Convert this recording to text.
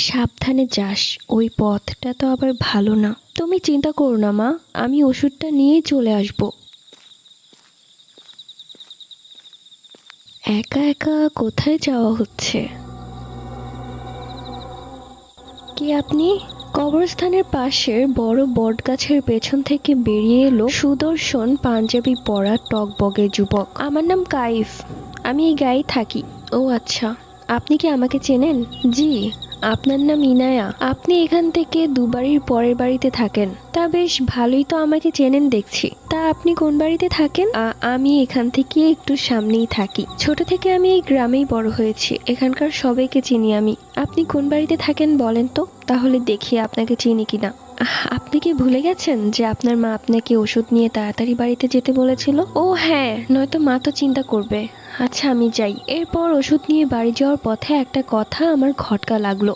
সাবধানে যাস, ওই পথটা তো আবার ভালো না। তুমি চিন্তা করো না মা, আমি ওষুধটা নিয়েই চলে আসব। একা একা কোথায় যাওয়া হচ্ছে? কি আপনি? কবরস্থানের পাশের বড় বটগাছের পেছন থেকে বেরিয়ে এলো সুদর্শন পাঞ্জাবি পরা টকবগে যুবক। আমার নাম কাইফ, আমি এই গাঁয়েই থাকি। ও আচ্ছা, আপনি কি আমাকে চেনেন? জি, আপনার নাম ইনায়া। আপনি এখান থেকে দুবাড়ির পরের বাড়িতে থাকেন। তা বেশ ভালোই তো আমাকে চেনেন দেখছি। তা আপনি কোন বাড়িতে থাকেন? আমি এখান থেকে একটু সামনেই থাকি। ছোট থেকে আমি এই গ্রামেই বড় হয়েছি, এখানকার সবাইকে চিনি আমি। আপনি কোন বাড়িতে থাকেন বলেন তো, তাহলে দেখি আপনাকে চিনি কিনা। আপনি কি ভুলে গেছেন যে আপনার মা আপনাকে ওষুধ নিয়ে তাড়াতাড়ি বাড়িতে যেতে বলেছিল? ও হ্যাঁ, নয়তো মা তো চিন্তা করবে। আচ্ছা আমি যাই। এরপর ওষুধ নিয়ে বাড়ি যাওয়ার পথে একটা কথা আমার খটকা লাগলো।